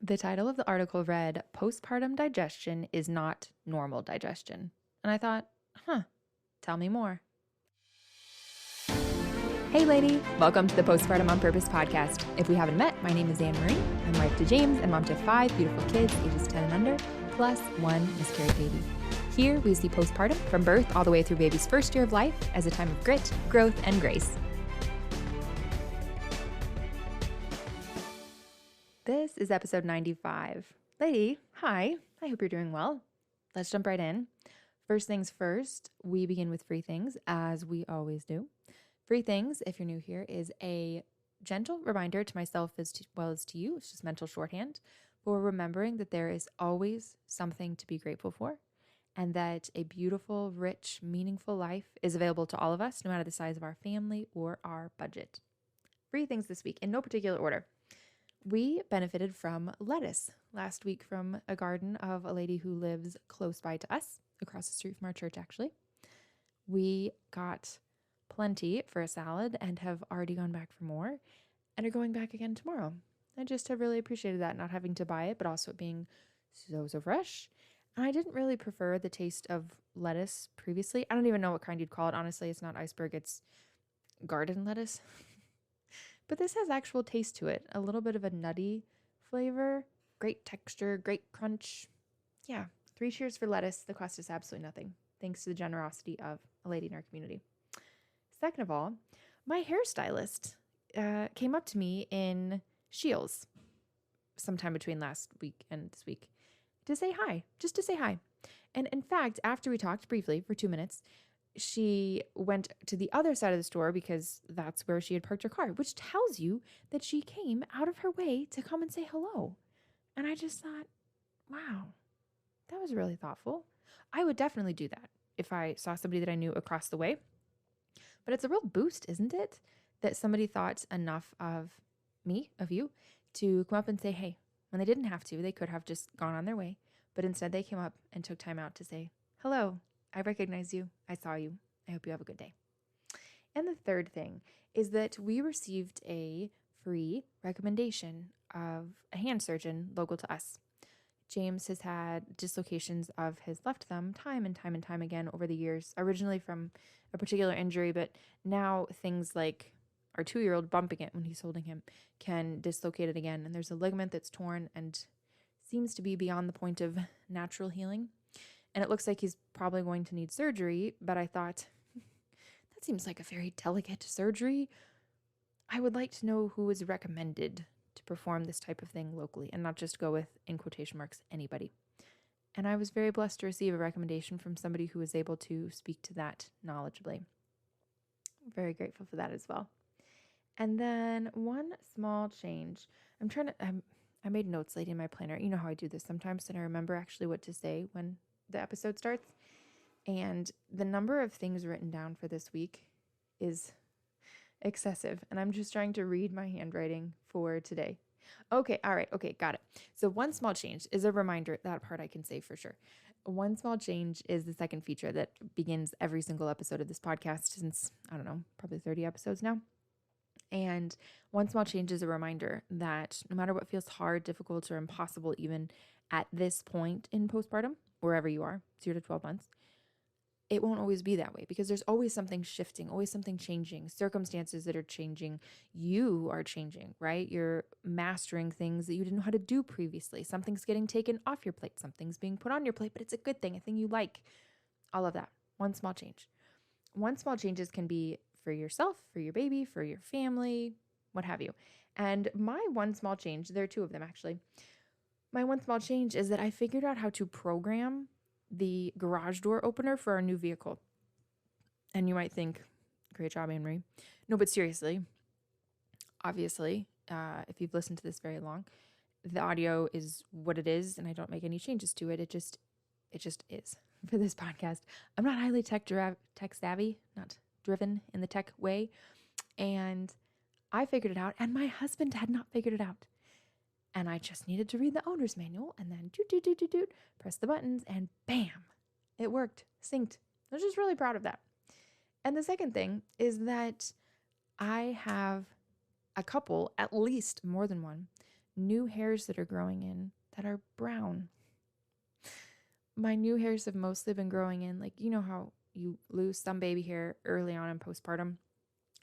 The title of the article read, Postpartum Digestion is not normal digestion. And I thought, tell me more. Hey lady, welcome to the Postpartum on Purpose podcast. If we haven't met, my name is Anne Marie. I'm wife to James and mom to 5 beautiful kids, ages 10 and under, plus 1 miscarried baby. Here we see postpartum from birth all the way through baby's first year of life as a time of grit, growth, and grace. This is episode 95. Lady, hi. I hope you're doing well. Let's jump right in. First things first, we begin with free things, as we always do. Free things, if you're new here, is a gentle reminder to myself as well as to you. It's just mental shorthand for remembering that there is always something to be grateful for and that a beautiful, rich, meaningful life is available to all of us, no matter the size of our family or our budget. Free things this week, in no particular order. We benefited from lettuce last week from a garden of a lady who lives close by to us, across the street from our church, actually. We got plenty for a salad and have already gone back for more and are going back again tomorrow. I just have really appreciated that, not having to buy it, but also it being so fresh. And I didn't really prefer the taste of lettuce previously. I don't even know what kind you'd call it. Honestly, it's not iceberg, it's garden lettuce. But this has actual taste to it. A little bit of a nutty flavor, great texture, great crunch. Yeah, 3 cheers for lettuce. The cost is absolutely nothing, thanks to the generosity of a lady in our community. Second of all, my hairstylist came up to me in Shields sometime between last week and this week to say hi, just to say hi. And in fact, after we talked briefly for 2 minutes, she went to the other side of the store because that's where she had parked her car, which tells you that she came out of her way to come and say hello. And I just thought, wow, that was really thoughtful. I would definitely do that if I saw somebody that I knew across the way. But it's a real boost, isn't it? That somebody thought enough of me, of you, to come up and say, hey, when they didn't have to, they could have just gone on their way. But instead they came up and took time out to say, hello, I recognize you. I saw you. I hope you have a good day. And the third thing is that we received a free recommendation of a hand surgeon local to us. James has had dislocations of his left thumb time and time again over the years, originally from a particular injury, but now things like our 2-year-old bumping it when he's holding him can dislocate it again. And there's a ligament that's torn and seems to be beyond the point of natural healing. And it looks like he's probably going to need surgery, but I thought, that seems like a very delicate surgery. I would like to know who is recommended to perform this type of thing locally and not just go with, in quotation marks, anybody. And I was very blessed to receive a recommendation from somebody who was able to speak to that knowledgeably. Very grateful for that as well. And then one small change. I made notes late in my planner. You know how I do this sometimes, and I remember actually what to say when the episode starts. And the number of things written down for this week is excessive. And I'm just trying to read my handwriting for today. Okay. All right. Okay. Got it. So one small change is a reminder. That part I can say for sure. One small change is the second feature that begins every single episode of this podcast since, I don't know, probably 30 episodes now. And one small change is a reminder that no matter what feels hard, difficult, or impossible, even at this point in postpartum, wherever you are, 0 to 12 months, it won't always be that way because there's always something shifting, always something changing, circumstances that are changing. You are changing, right? You're mastering things that you didn't know how to do previously. Something's getting taken off your plate. Something's being put on your plate, but it's a good thing, a thing you like. All of that. One small change. One small changes can be for yourself, for your baby, for your family, what have you. And my one small change, there are 2 of them actually. My one small change is that I figured out how to program the garage door opener for our new vehicle. And you might think, great job, Anne-Marie. No, but seriously, obviously, if you've listened to this very long, the audio is what it is, and I don't make any changes to it. It just is for this podcast. I'm not highly tech savvy, not driven in the tech way. And I figured it out, and my husband had not figured it out. And I just needed to read the owner's manual and then press the buttons and bam, it worked, synced. I was just really proud of that. And the second thing is that I have a couple, at least more than one, new hairs that are growing in that are brown. My new hairs have mostly been growing in, like, you know how you lose some baby hair early on in postpartum,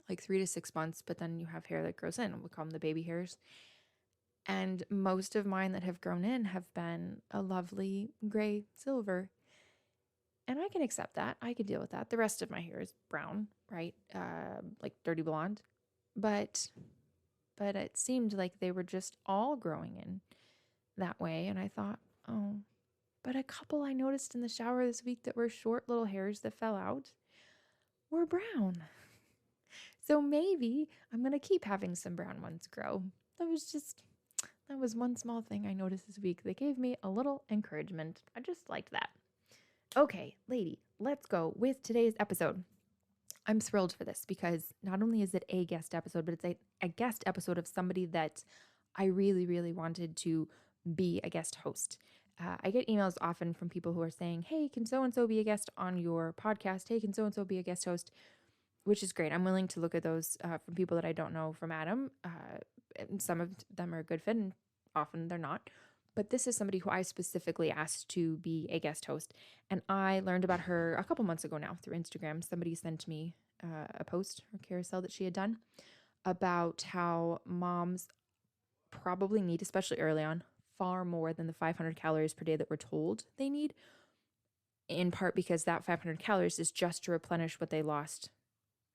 like 3 to 6 months, but then you have hair that grows in. We call them the baby hairs. And most of mine that have grown in have been a lovely gray silver. And I can accept that. I can deal with that. The rest of my hair is brown, right? Like dirty blonde. But it seemed like they were just all growing in that way. And I thought, oh, but a couple I noticed in the shower this week that were short little hairs that fell out were brown. So maybe I'm going to keep having some brown ones grow. That was one small thing I noticed this week that gave me a little encouragement. I just liked that. Okay, lady, let's go with today's episode. I'm thrilled for this because not only is it a guest episode, but it's a guest episode of somebody that I really, really wanted to be a guest host. I get emails often from people who are saying, hey, can so-and-so be a guest on your podcast? Hey, can so-and-so be a guest host? Which is great. I'm willing to look at those from people that I don't know from Adam. And some of them are a good fit and often they're not. But this is somebody who I specifically asked to be a guest host. And I learned about her a couple months ago now through Instagram. Somebody sent me a post or carousel that she had done about how moms probably need, especially early on, far more than the 500 calories per day that we're told they need, in part because that 500 calories is just to replenish what they lost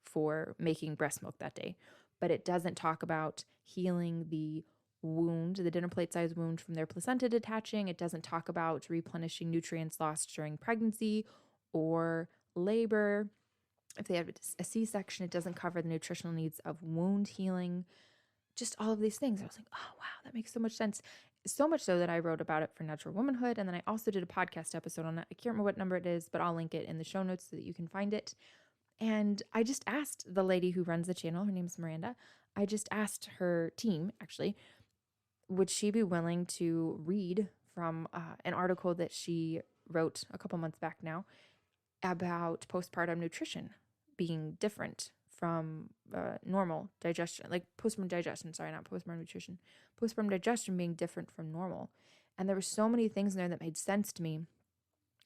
for making breast milk that day. But it doesn't talk about healing the wound, the dinner plate size wound from their placenta detaching. It doesn't talk about replenishing nutrients lost during pregnancy or labor. If they have a C-section, it doesn't cover the nutritional needs of wound healing. Just all of these things. I was like, oh, wow, that makes so much sense. So much so that I wrote about it for Natural Womanhood. And then I also did a podcast episode on it. I can't remember what number it is, but I'll link it in the show notes so that you can find it. And I just asked the lady who runs the channel, her name's Maranda, I just asked her team, actually, would she be willing to read from an article that she wrote a couple months back now about postpartum nutrition being different from normal digestion, like postpartum digestion, sorry, not postpartum nutrition, postpartum digestion being different from normal. And there were so many things in there that made sense to me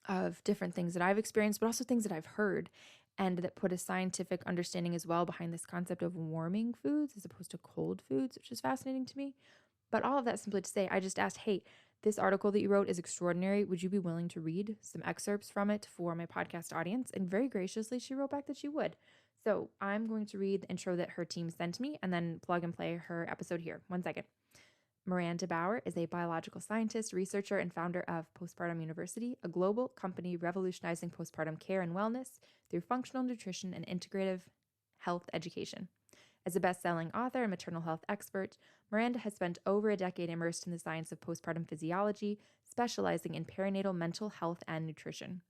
of different things that I've experienced, but also things that I've heard and that put a scientific understanding as well behind this concept of warming foods as opposed to cold foods, which is fascinating to me. But all of that simply to say, I just asked, hey, this article that you wrote is extraordinary. Would you be willing to read some excerpts from it for my podcast audience? And very graciously, she wrote back that she would. So I'm going to read the intro that her team sent me and then plug and play her episode here. 1 second. Maranda Bauer is a biological scientist, researcher, and founder of Postpartum University, a global company revolutionizing postpartum care and wellness through functional nutrition and integrative health education. As a best-selling author and maternal health expert, Maranda has spent over a decade immersed in the science of postpartum physiology, specializing in perinatal mental health and nutrition.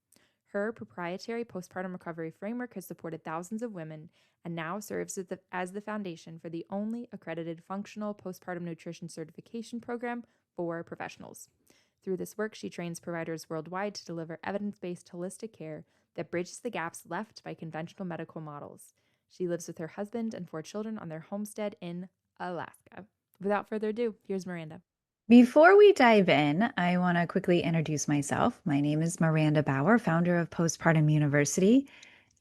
Her proprietary postpartum recovery framework has supported thousands of women and now serves as the foundation for the only accredited functional postpartum nutrition certification program for professionals. Through this work, she trains providers worldwide to deliver evidence-based holistic care that bridges the gaps left by conventional medical models. She lives with her husband and 4 children on their homestead in Alaska. Without further ado, here's Maranda. Before we dive in, I want to quickly introduce myself. My name is Maranda Bauer, founder of Postpartum University.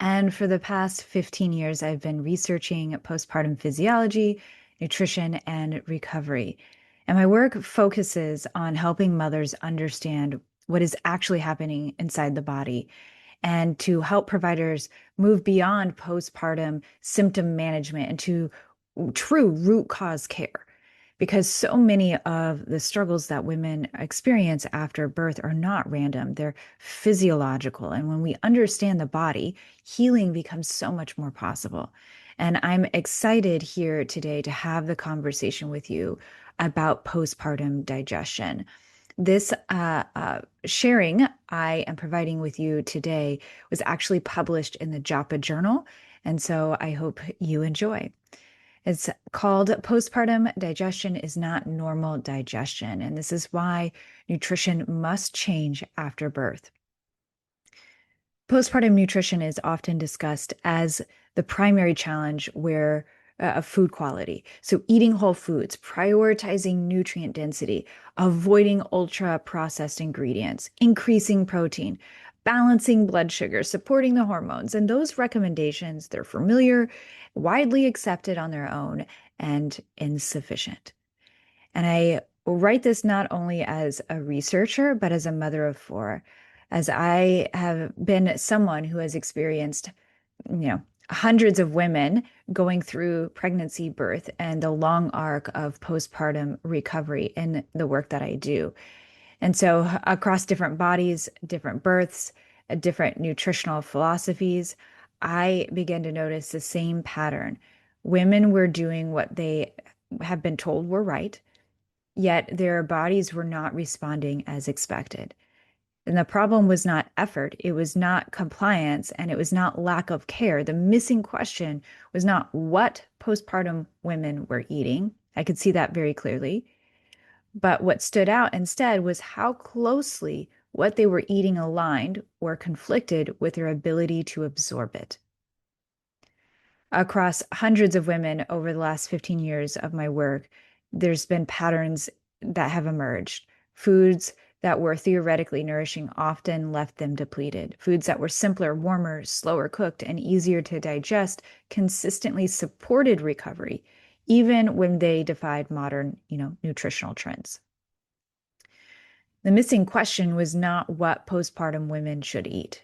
And for the past 15 years, I've been researching postpartum physiology, nutrition, and recovery. And my work focuses on helping mothers understand what is actually happening inside the body and to help providers move beyond postpartum symptom management into true root cause care. Because so many of the struggles that women experience after birth are not random, they're physiological. And when we understand the body, healing becomes so much more possible. And I'm excited here today to have the conversation with you about postpartum digestion. This sharing I am providing with you today was actually published in the JAPA Journal. And so I hope you enjoy. It's called Postpartum Digestion is Not Normal Digestion, and this is why nutrition must change after birth. Postpartum nutrition is often discussed as the primary challenge where of food quality. So eating whole foods, prioritizing nutrient density, avoiding ultra processed ingredients, increasing protein, balancing blood sugar, supporting the hormones. And those recommendations, they're familiar, widely accepted on their own, and insufficient. And I write this not only as a researcher, but as a mother of four, as I have been someone who has experienced, hundreds of women going through pregnancy, birth, and the long arc of postpartum recovery in the work that I do. And so, across different bodies, different births, different nutritional philosophies, I began to notice the same pattern. Women were doing what they have been told were right, yet their bodies were not responding as expected. And the problem was not effort, it was not compliance, and it was not lack of care. The missing question was not what postpartum women were eating. I could see that very clearly. But what stood out instead was how closely what they were eating aligned or conflicted with their ability to absorb it. Across hundreds of women over the last 15 years of my work, there's been patterns that have emerged. Foods that were theoretically nourishing often left them depleted. Foods that were simpler, warmer, slower cooked, and easier to digest consistently supported recovery, even when they defied modern, nutritional trends. The missing question was not what postpartum women should eat.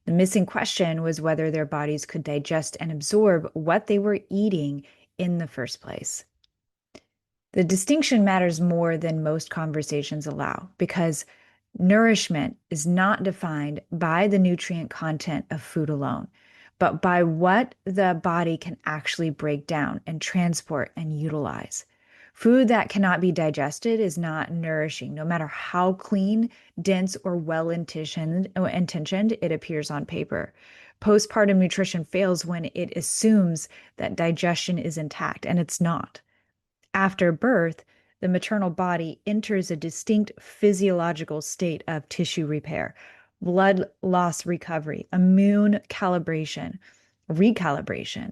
The missing question was whether their bodies could digest and absorb what they were eating in the first place. The distinction matters more than most conversations allow, because nourishment is not defined by the nutrient content of food alone, but by what the body can actually break down and transport and utilize. Food that cannot be digested is not nourishing, no matter how clean, dense, or well-intentioned it appears on paper. Postpartum nutrition fails when it assumes that digestion is intact, and it's not. After birth, the maternal body enters a distinct physiological state of tissue repair, blood loss recovery, immune calibration, recalibration,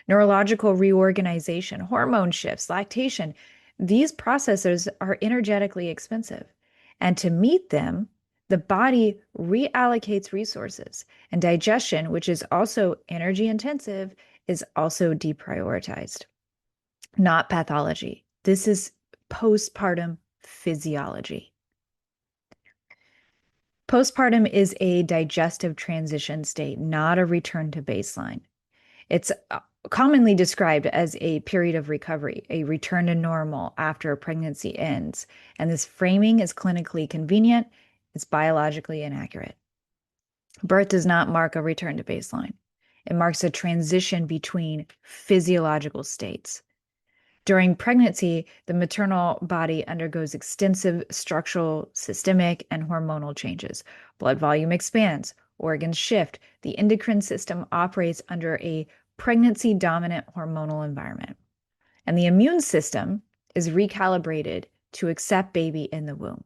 neurological reorganization, hormone shifts, lactation. These processes are energetically expensive. And to meet them, the body reallocates resources. And digestion, which is also energy intensive, is also deprioritized. Not pathology. This is postpartum physiology. Postpartum is a digestive transition state, not a return to baseline. It's commonly described as a period of recovery, a return to normal after pregnancy ends. And this framing is clinically convenient, it's biologically inaccurate. Birth does not mark a return to baseline. It marks a transition between physiological states. During pregnancy, the maternal body undergoes extensive structural, systemic, and hormonal changes. Blood volume expands, organs shift, the endocrine system operates under a pregnancy-dominant hormonal environment, and the immune system is recalibrated to accept baby in the womb.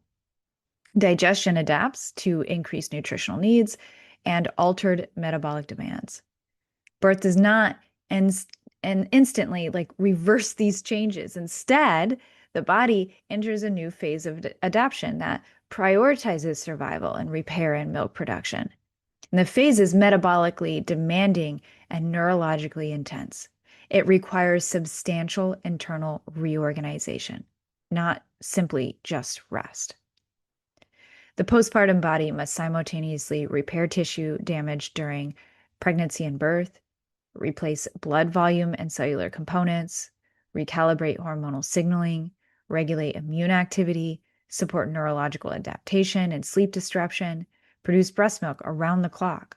Digestion adapts to increased nutritional needs and altered metabolic demands. Birth does not instantly reverse these changes. Instead, the body enters a new phase of adaptation that prioritizes survival and repair and milk production. And the phase is metabolically demanding and neurologically intense. It requires substantial internal reorganization, not simply just rest. The postpartum body must simultaneously repair tissue damage during pregnancy and birth, replace blood volume and cellular components, recalibrate hormonal signaling, regulate immune activity, support neurological adaptation and sleep disruption, produce breast milk around the clock.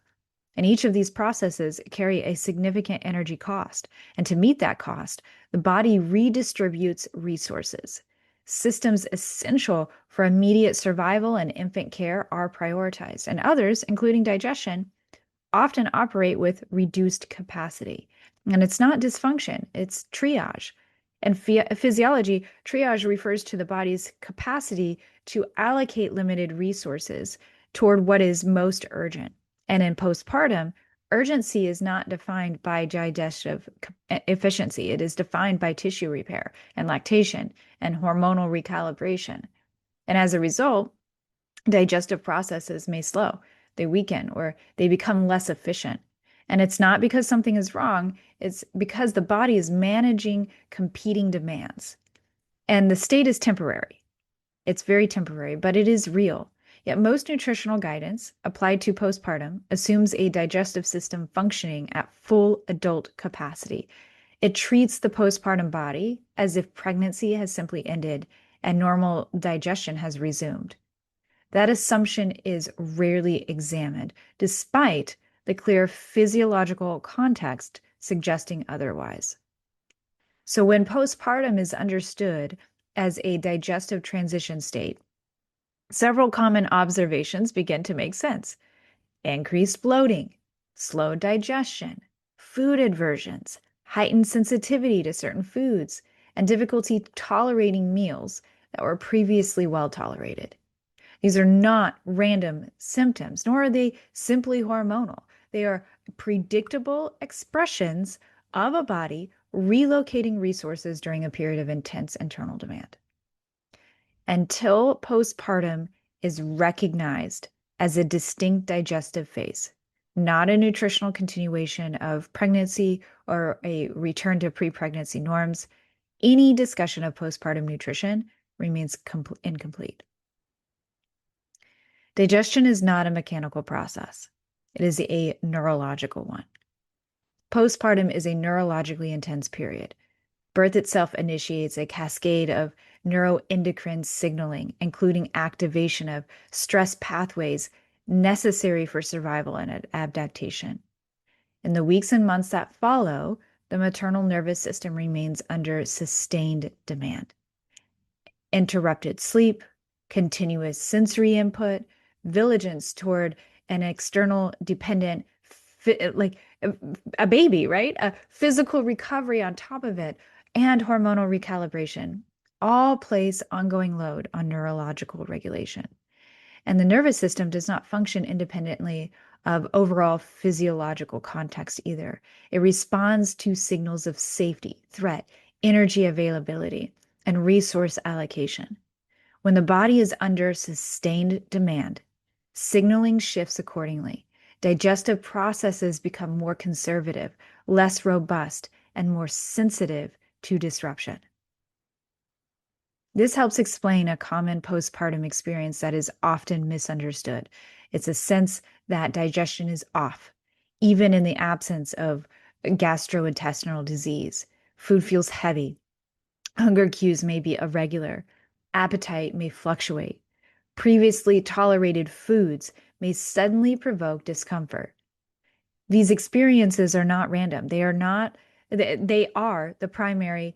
And each of these processes carry a significant energy cost. And to meet that cost, the body redistributes resources. Systems essential for immediate survival and infant care are prioritized, and others, including digestion, often operate with reduced capacity. And it's not dysfunction, it's triage. In physiology, triage refers to the body's capacity to allocate limited resources toward what is most urgent. And in postpartum, Urgency is not defined by digestive efficiency. It is defined by tissue repair and lactation and hormonal recalibration. And as a result, digestive processes may slow, they weaken, or they become less efficient. And it's not because something is wrong, it's because the body is managing competing demands. And the state is temporary. It's very temporary, but it is real. Yet most nutritional guidance applied to postpartum assumes a digestive system functioning at full adult capacity. It treats the postpartum body as if pregnancy has simply ended and normal digestion has resumed. That assumption is rarely examined, despite the clear physiological context suggesting otherwise. So when postpartum is understood as a digestive transition state, several common observations begin to make sense. Increased bloating, slowed digestion, food aversions, heightened sensitivity to certain foods, and difficulty tolerating meals that were previously well tolerated. These are not random symptoms, nor are they simply hormonal. They are predictable expressions of a body relocating resources during a period of intense internal demand. Until postpartum is recognized as a distinct digestive phase, not a nutritional continuation of pregnancy or a return to pre-pregnancy norms, any discussion of postpartum nutrition remains incomplete. Digestion is not a mechanical process. It is a neurological one. Postpartum is a neurologically intense period. Birth itself initiates a cascade of neuroendocrine signaling, including activation of stress pathways necessary for survival and adaptation. In the weeks and months that follow, the maternal nervous system remains under sustained demand. Interrupted sleep, continuous sensory input, vigilance toward an external dependent, like a baby, right? A physical recovery on top of it, and hormonal recalibration all place ongoing load on neurological regulation. And the nervous system does not function independently of overall physiological context either. It responds to signals of safety, threat, energy availability, and resource allocation. When the body is under sustained demand, signaling shifts accordingly. Digestive processes become more conservative, less robust, and more sensitive to disruption. This helps explain a common postpartum experience that is often misunderstood. It's a sense that digestion is off, even in the absence of gastrointestinal disease. Food feels heavy. Hunger cues may be irregular. Appetite may fluctuate. Previously tolerated foods may suddenly provoke discomfort. These experiences are not random. They are primarily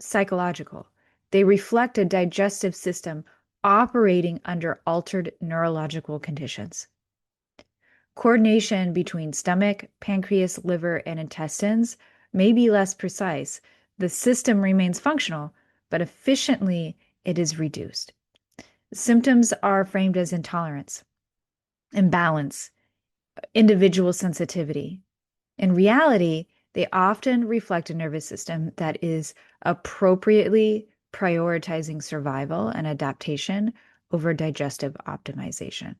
psychological. They reflect a digestive system operating under altered neurological conditions. Coordination between stomach, pancreas, liver, and intestines may be less precise. The system remains functional, but efficiently it is reduced. Symptoms are framed as intolerance, imbalance, individual sensitivity. In reality, they often reflect a nervous system that is appropriately prioritizing survival and adaptation over digestive optimization.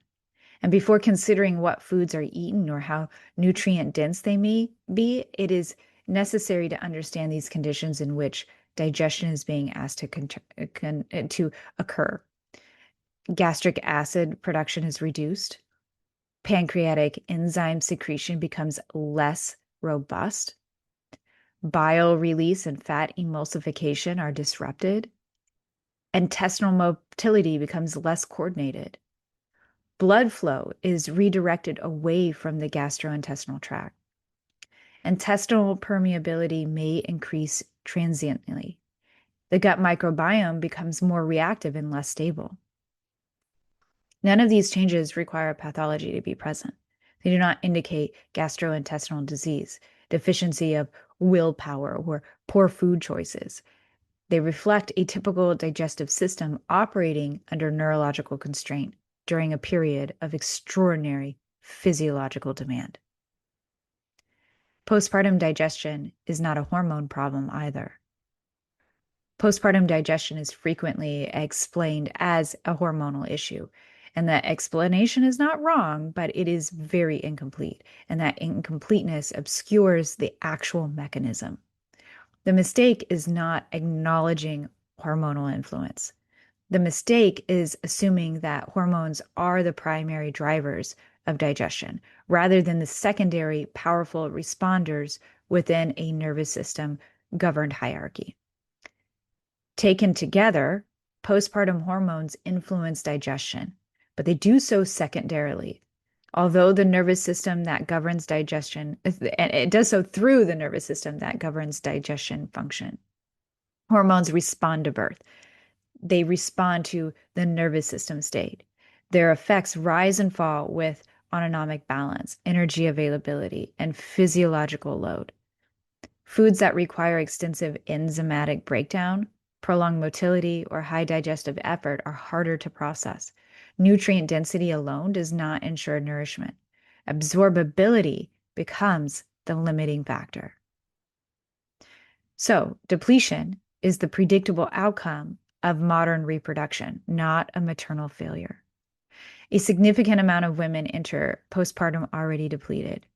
And before considering what foods are eaten or how nutrient dense they may be, it is necessary to understand these conditions in which digestion is being asked to occur. Gastric acid production is reduced. Pancreatic enzyme secretion becomes less robust. Bile release and fat emulsification are disrupted. Intestinal motility becomes less coordinated. Blood flow is redirected away from the gastrointestinal tract. Intestinal permeability may increase transiently. The gut microbiome becomes more reactive and less stable. None of these changes require pathology to be present. They do not indicate gastrointestinal disease, deficiency of willpower, or poor food choices. They reflect a typical digestive system operating under neurological constraint during a period of extraordinary physiological demand. Postpartum digestion is not a hormone problem either. Postpartum digestion is frequently explained as a hormonal issue. And that explanation is not wrong, but it is very incomplete. And that incompleteness obscures the actual mechanism. The mistake is not acknowledging hormonal influence. The mistake is assuming that hormones are the primary drivers of digestion, rather than the secondary powerful responders within a nervous system governed hierarchy. Taken together, postpartum hormones influence digestion, but they do so secondarily. Although the nervous system that governs digestion, and it does so through the nervous system that governs digestion function. Hormones respond to birth. They respond to the nervous system state. Their effects rise and fall with autonomic balance, energy availability, and physiological load. Foods that require extensive enzymatic breakdown, prolonged motility, or high digestive effort are harder to process. Nutrient density alone does not ensure nourishment. Absorbability becomes the limiting factor. So, depletion is the predictable outcome of modern reproduction, not a maternal failure. A significant amount of women enter postpartum already depleted.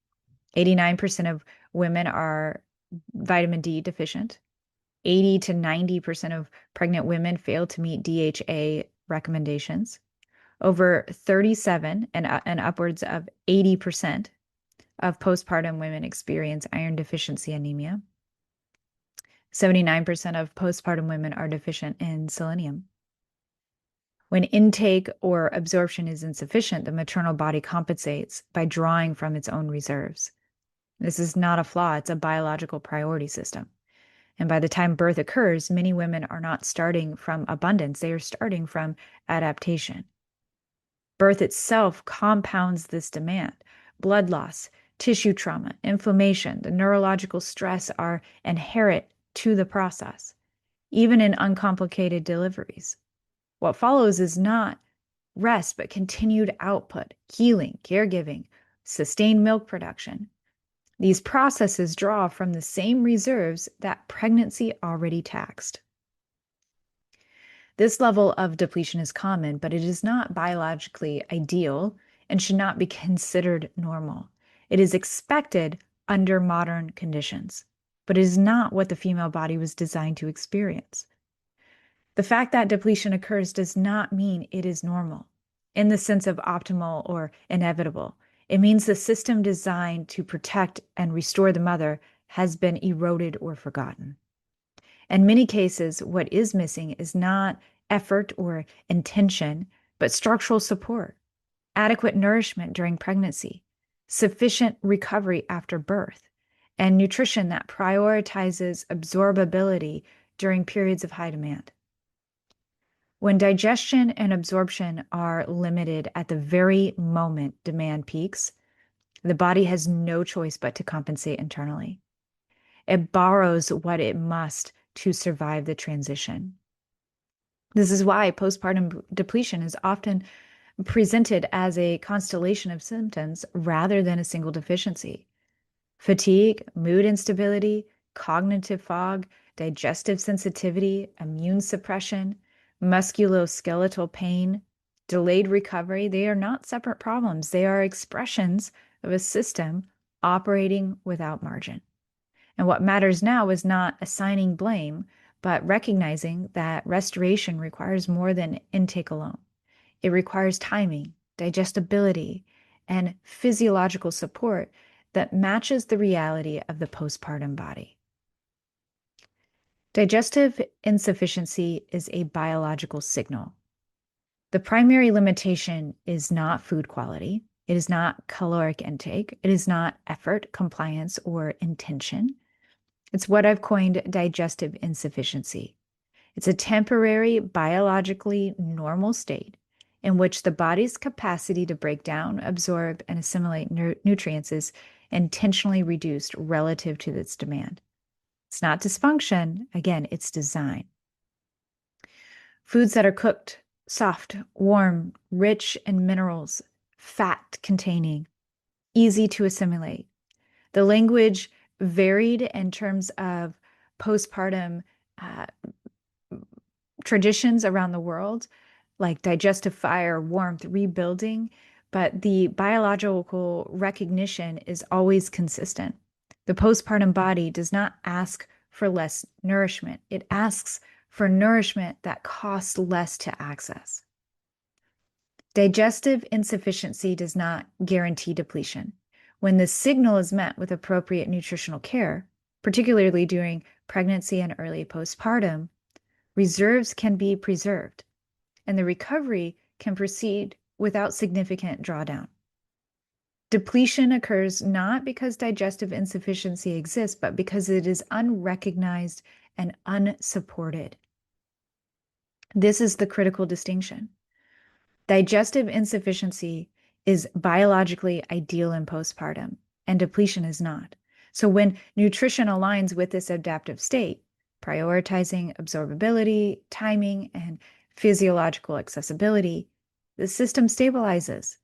89% of women are vitamin D deficient. 80 to 90% of pregnant women fail to meet DHA recommendations. Over 37 and upwards of 80% of postpartum women experience iron deficiency anemia. 79% of postpartum women are deficient in selenium. When intake or absorption is insufficient, the maternal body compensates by drawing from its own reserves. This is not a flaw, it's a biological priority system. And by the time birth occurs, many women are not starting from abundance, they are starting from adaptation. Birth itself compounds this demand. Blood loss, tissue trauma, inflammation, the neurological stress are inherent to the process, even in uncomplicated deliveries. What follows is not rest, but continued output, healing, caregiving, sustained milk production. These processes draw from the same reserves that pregnancy already taxed. This level of depletion is common, but it is not biologically ideal and should not be considered normal. It is expected under modern conditions, but it is not what the female body was designed to experience. The fact that depletion occurs does not mean it is normal in the sense of optimal or inevitable. It means the system designed to protect and restore the mother has been eroded or forgotten. In many cases, what is missing is not effort or intention, but structural support, adequate nourishment during pregnancy, sufficient recovery after birth, and nutrition that prioritizes absorbability during periods of high demand. When digestion and absorption are limited at the very moment demand peaks, the body has no choice but to compensate internally. It borrows what it must to survive the transition. This is why postpartum depletion is often presented as a constellation of symptoms rather than a single deficiency. Fatigue, mood instability, cognitive fog, digestive sensitivity, immune suppression, musculoskeletal pain, delayed recovery, they are not separate problems. They are expressions of a system operating without margin. And what matters now is not assigning blame, but recognizing that restoration requires more than intake alone. It requires timing, digestibility, and physiological support that matches the reality of the postpartum body. Digestive insufficiency is a biological signal. The primary limitation is not food quality. It is not caloric intake. It is not effort, compliance, or intention. It's what I've coined digestive insufficiency. It's a temporary, biologically normal state in which the body's capacity to break down, absorb, and assimilate nutrients is intentionally reduced relative to its demand. It's not dysfunction. Again, it's design. Foods that are cooked, soft, warm, rich in minerals, fat containing, easy to assimilate. The language varied in terms of postpartum uh, traditions around the world, like digestive fire, warmth, rebuilding, but the biological recognition is always consistent. The postpartum body does not ask for less nourishment, it asks for nourishment that costs less to access. Digestive insufficiency does not guarantee depletion. When the signal is met with appropriate nutritional care, particularly during pregnancy and early postpartum, reserves can be preserved, and the recovery can proceed without significant drawdown. Depletion occurs not because digestive insufficiency exists, but because it is unrecognized and unsupported. This is the critical distinction. Digestive insufficiency is biologically ideal in postpartum, and depletion is not. So when nutrition aligns with this adaptive state, prioritizing absorbability, timing, and physiological accessibility, the system stabilizes.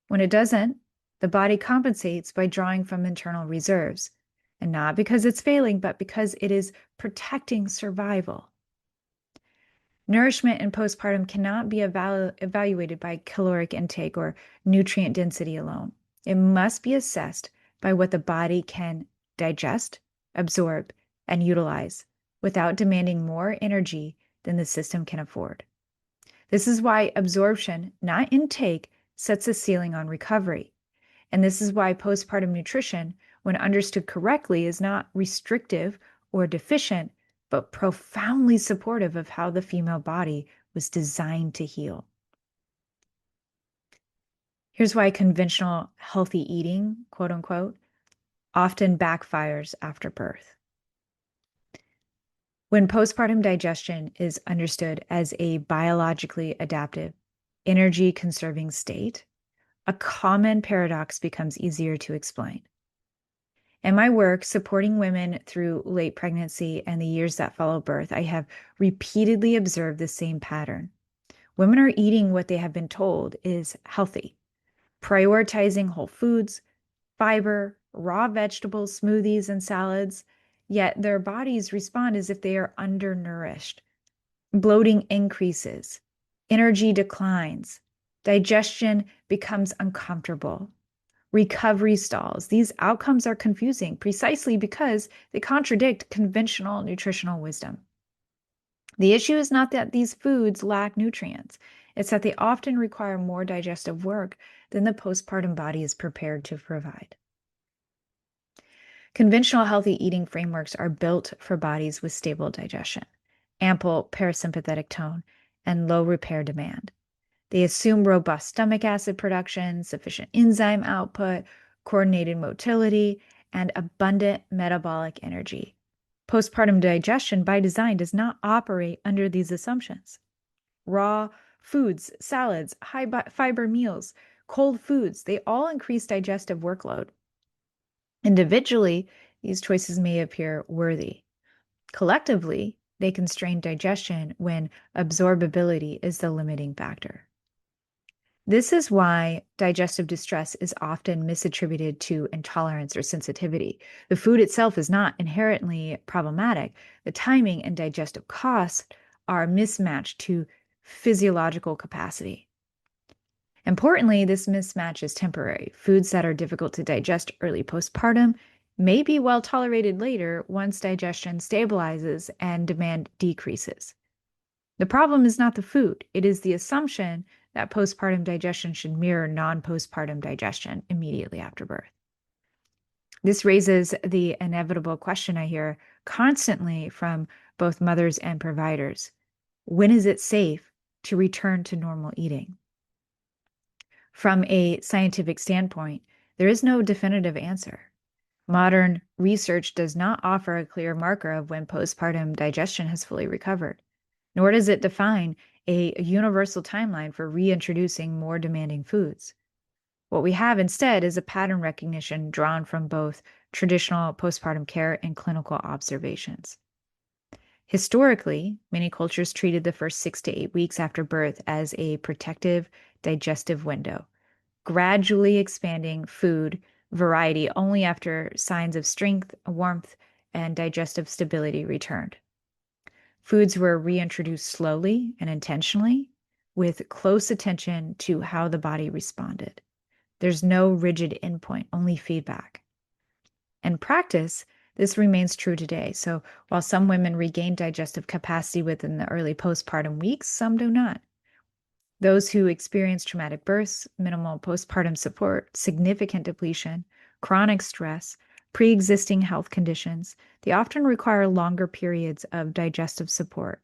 When it doesn't, the body compensates by drawing from internal reserves, and not because it's failing, but because it is protecting survival. Nourishment in postpartum cannot be evaluated by caloric intake or nutrient density alone. It must be assessed by what the body can digest, absorb, and utilize without demanding more energy than the system can afford. This is why absorption, not intake, sets a ceiling on recovery. And this is why postpartum nutrition, when understood correctly, is not restrictive or deficient, but profoundly supportive of how the female body was designed to heal. Here's why conventional healthy eating, quote unquote, often backfires after birth. When postpartum digestion is understood as a biologically adaptive, energy conserving state, a common paradox becomes easier to explain. In my work supporting women through late pregnancy and the years that follow birth, I have repeatedly observed the same pattern. Women are eating what they have been told is healthy, prioritizing whole foods, fiber, raw vegetables, smoothies, and salads, yet their bodies respond as if they are undernourished. Bloating increases, energy declines, digestion becomes uncomfortable. Recovery stalls. These outcomes are confusing precisely because they contradict conventional nutritional wisdom. The issue is not that these foods lack nutrients, it's that they often require more digestive work than the postpartum body is prepared to provide. Conventional healthy eating frameworks are built for bodies with stable digestion, ample parasympathetic tone, and low repair demand. They assume robust stomach acid production, sufficient enzyme output, coordinated motility, and abundant metabolic energy. Postpartum digestion, by design, does not operate under these assumptions. Raw foods, salads, high fiber meals, cold foods, they all increase digestive workload. Individually, these choices may appear worthy. Collectively, they constrain digestion when absorbability is the limiting factor. This is why digestive distress is often misattributed to intolerance or sensitivity. The food itself is not inherently problematic. The timing and digestive costs are mismatched to physiological capacity. Importantly, this mismatch is temporary. Foods that are difficult to digest early postpartum may be well tolerated later once digestion stabilizes and demand decreases. The problem is not the food, it is the assumption that postpartum digestion should mirror non-postpartum digestion immediately after birth. This raises the inevitable question I hear constantly from both mothers and providers. When is it safe to return to normal eating? From a scientific standpoint, there is no definitive answer. Modern research does not offer a clear marker of when postpartum digestion has fully recovered, nor does it define a universal timeline for reintroducing more demanding foods. What we have instead is a pattern recognition drawn from both traditional postpartum care and clinical observations. Historically, many cultures treated the first 6 to 8 weeks after birth as a protective digestive window, gradually expanding food variety only after signs of strength, warmth, and digestive stability returned. Foods were reintroduced slowly and intentionally, with close attention to how the body responded. There's no rigid endpoint, only feedback. In practice, this remains true today. So while some women regain digestive capacity within the early postpartum weeks, some do not. Those who experience traumatic births, minimal postpartum support, significant depletion, chronic stress, pre-existing health conditions, they often require longer periods of digestive support.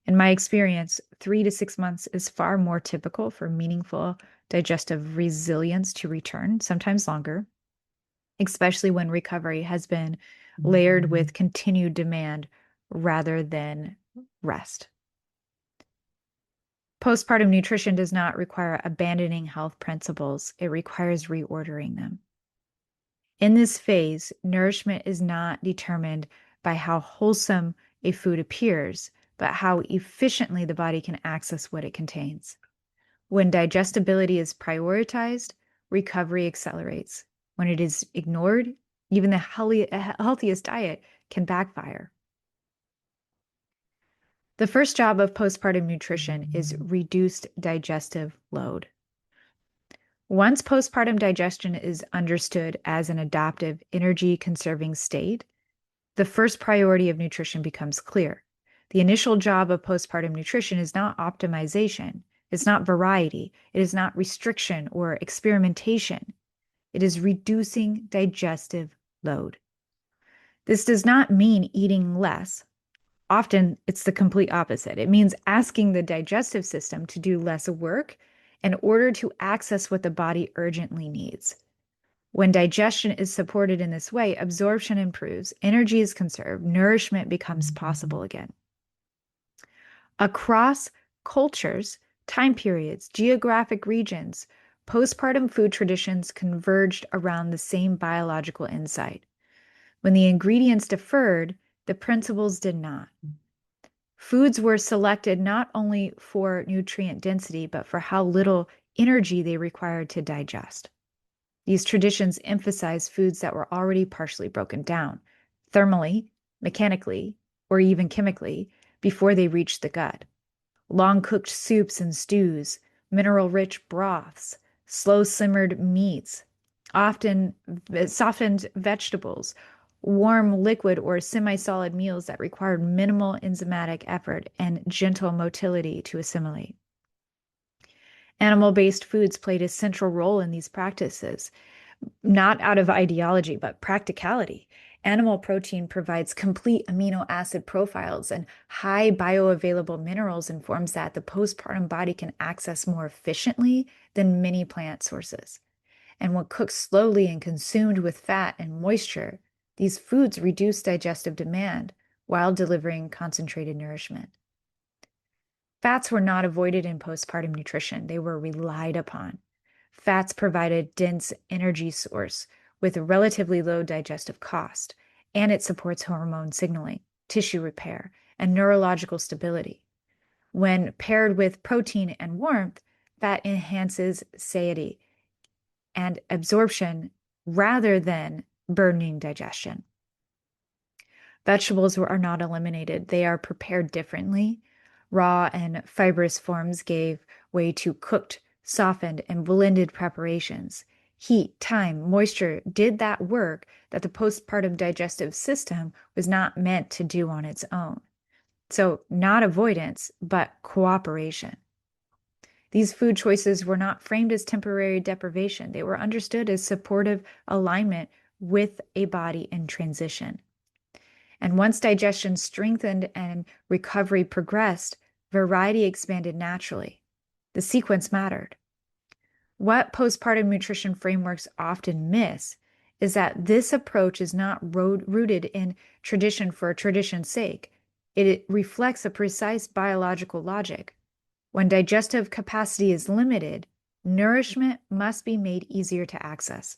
In my experience, 3 to 6 months is far more typical for meaningful digestive resilience to return, sometimes longer, especially when recovery has been layered with continued demand rather than rest. Postpartum nutrition does not require abandoning health principles. It requires reordering them. In this phase, nourishment is not determined by how wholesome a food appears, but how efficiently the body can access what it contains. When digestibility is prioritized, recovery accelerates. When it is ignored, even the healthiest diet can backfire. The first job of postpartum nutrition is reduced digestive load. Once postpartum digestion is understood as an adaptive, energy-conserving state, the first priority of nutrition becomes clear. The initial job of postpartum nutrition is not optimization. It's not variety. It is not restriction or experimentation. It is reducing digestive load. This does not mean eating less. Often it's the complete opposite. It means asking the digestive system to do less work in order to access what the body urgently needs. When digestion is supported in this way, absorption improves, energy is conserved, nourishment becomes possible again. Across cultures, time periods, geographic regions, postpartum food traditions converged around the same biological insight. When the ingredients differed, the principles did not. Foods were selected not only for nutrient density, but for how little energy they required to digest. These traditions emphasized foods that were already partially broken down, thermally, mechanically, or even chemically, before they reached the gut. Long-cooked soups and stews, mineral-rich broths, slow-simmered meats, often softened vegetables, warm liquid or semi-solid meals that required minimal enzymatic effort and gentle motility to assimilate. Animal-based foods played a central role in these practices, not out of ideology, but practicality. Animal protein provides complete amino acid profiles and high bioavailable minerals in forms that the postpartum body can access more efficiently than many plant sources. And when cooked slowly and consumed with fat and moisture, these foods reduce digestive demand while delivering concentrated nourishment. Fats were not avoided in postpartum nutrition. They were relied upon. Fats provide a dense energy source with a relatively low digestive cost, and it supports hormone signaling, tissue repair, and neurological stability. When paired with protein and warmth, fat enhances satiety and absorption rather than burdening digestion. Vegetables are not eliminated. They are prepared differently. Raw and fibrous forms gave way to cooked, softened, and blended preparations. Heat, time, moisture did that work that the postpartum digestive system was not meant to do on its own. So not avoidance, but cooperation. These food choices were not framed as temporary deprivation. They were understood as supportive alignment with a body in transition. And once digestion strengthened and recovery progressed, variety expanded naturally. The sequence mattered. What postpartum nutrition frameworks often miss is that this approach is not rooted in tradition for tradition's sake. It reflects a precise biological logic. When digestive capacity is limited, nourishment must be made easier to access.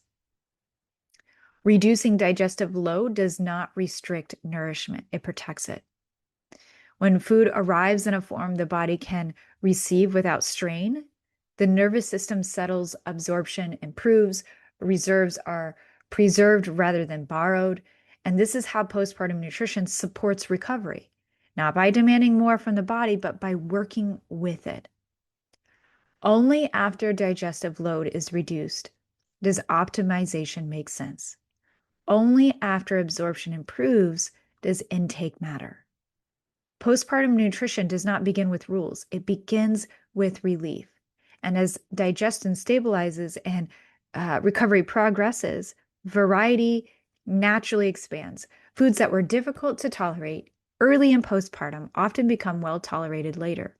Reducing digestive load does not restrict nourishment, it protects it. When food arrives in a form the body can receive without strain, the nervous system settles, absorption improves, reserves are preserved rather than borrowed. And this is how postpartum nutrition supports recovery, not by demanding more from the body, but by working with it. Only after digestive load is reduced does optimization make sense. Only after absorption improves does intake matter. Postpartum nutrition does not begin with rules. It begins with relief. And as digestion stabilizes and recovery progresses, variety naturally expands. Foods that were difficult to tolerate early in postpartum often become well tolerated later.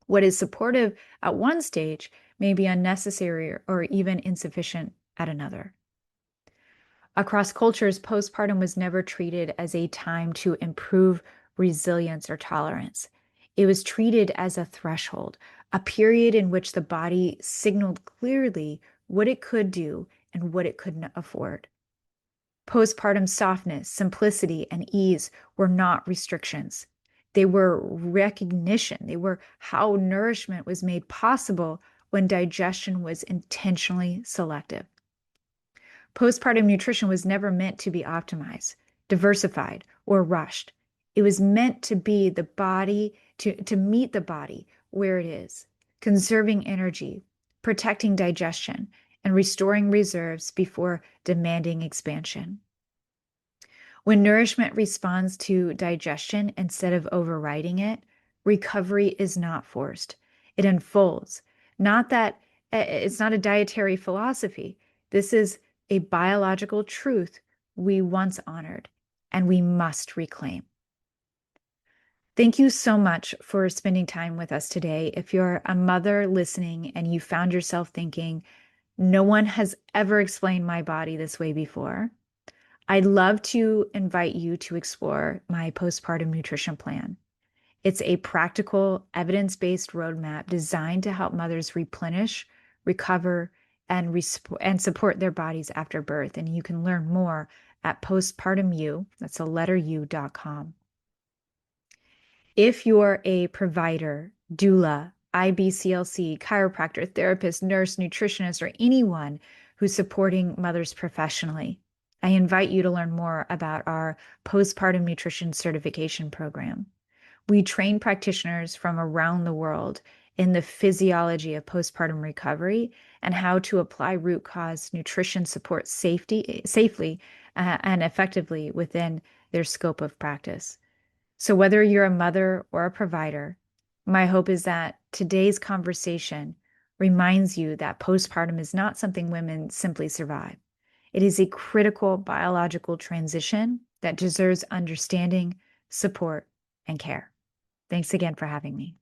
What is supportive at one stage may be unnecessary or even insufficient at another. Across cultures, postpartum was never treated as a time to improve resilience or tolerance. It was treated as a threshold, a period in which the body signaled clearly what it could do and what it couldn't afford. Postpartum softness, simplicity, and ease were not restrictions. They were recognition. They were how nourishment was made possible when digestion was intentionally selective. Postpartum nutrition was never meant to be optimized, diversified, or rushed. It was meant to be the body, to meet the body where it is, conserving energy, protecting digestion, and restoring reserves before demanding expansion. When nourishment responds to digestion instead of overriding it, recovery is not forced. It unfolds. It's not a dietary philosophy. This is a biological truth we once honored and we must reclaim. Thank you so much for spending time with us today. If you're a mother listening and you found yourself thinking, no one has ever explained my body this way before, I'd love to invite you to explore my postpartum nutrition plan. It's a practical, evidence-based roadmap designed to help mothers replenish, recover, and support their bodies after birth. And you can learn more at postpartumu, that's the letter U.com. If you're a provider, doula, IBCLC, chiropractor, therapist, nurse, nutritionist, or anyone who's supporting mothers professionally, I invite you to learn more about our postpartum nutrition certification program. We train practitioners from around the world in the physiology of postpartum recovery and how to apply root cause nutrition support safely and effectively within their scope of practice. So whether you're a mother or a provider, my hope is that today's conversation reminds you that postpartum is not something women simply survive. It is a critical biological transition that deserves understanding, support, and care. Thanks again for having me.